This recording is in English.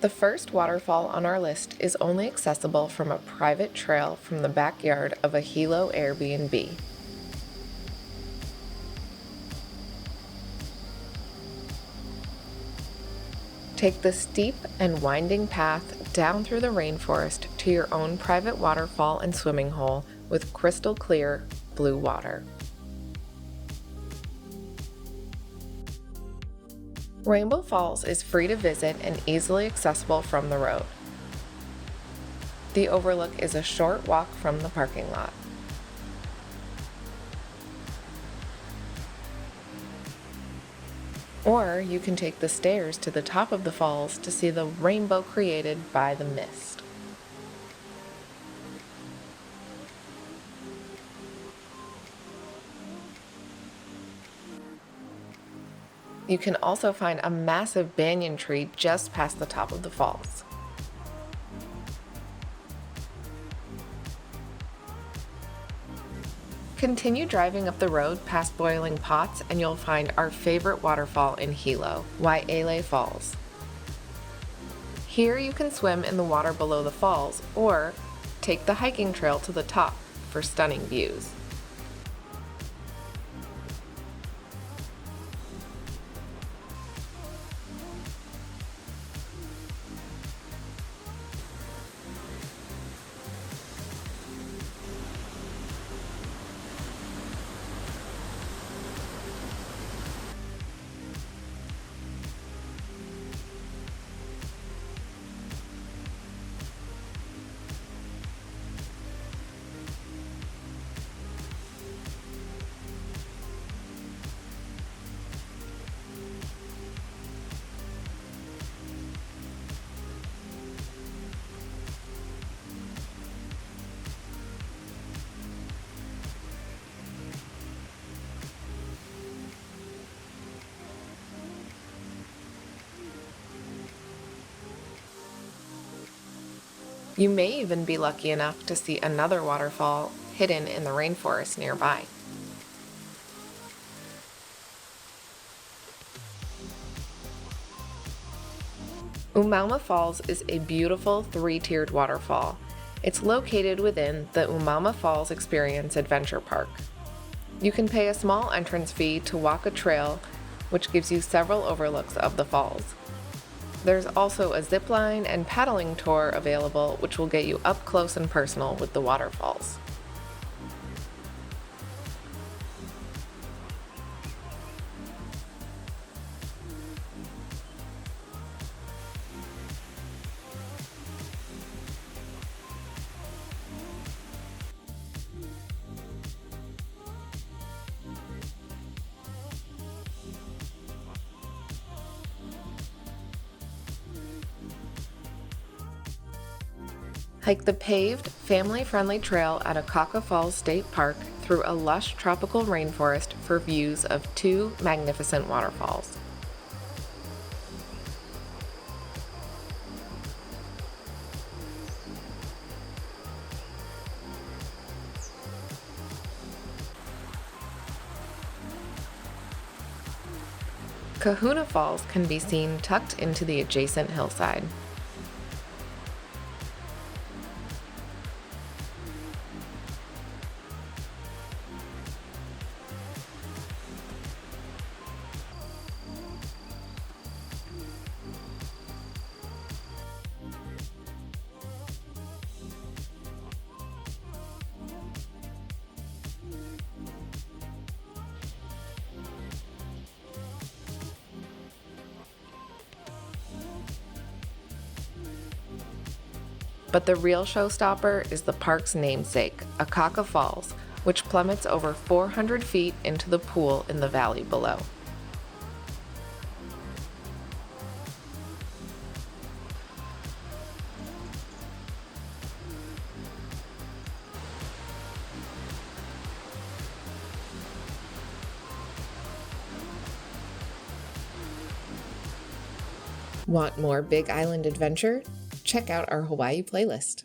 The first waterfall on our list is only accessible from a private trail from the backyard of a Hilo Airbnb. Take the steep and winding path down through the rainforest to your own private waterfall and swimming hole with crystal clear blue water. Rainbow Falls is free to visit and easily accessible from the road. The overlook is a short walk from the parking lot. Or you can take the stairs to the top of the falls to see the rainbow created by the mist. You can also find a massive banyan tree just past the top of the falls. Continue driving up the road past Boiling Pots and you'll find our favorite waterfall in Hilo, Wai'ale Falls. Here you can swim in the water below the falls or take the hiking trail to the top for stunning views. You may even be lucky enough to see another waterfall hidden in the rainforest nearby. Umauma Falls is a beautiful three-tiered waterfall. It's located within the Umauma Falls Experience Adventure Park. You can pay a small entrance fee to walk a trail, which gives you several overlooks of the falls. There's also a zipline and paddling tour available, which will get you up close and personal with the waterfalls. Hike the paved, family-friendly trail at Akaka Falls State Park through a lush tropical rainforest for views of two magnificent waterfalls. Kahuna Falls can be seen tucked into the adjacent hillside. But the real showstopper is the park's namesake, Akaka Falls, which plummets over 400 feet into the pool in the valley below. Want more Big Island adventure? Check out our Hawaii playlist.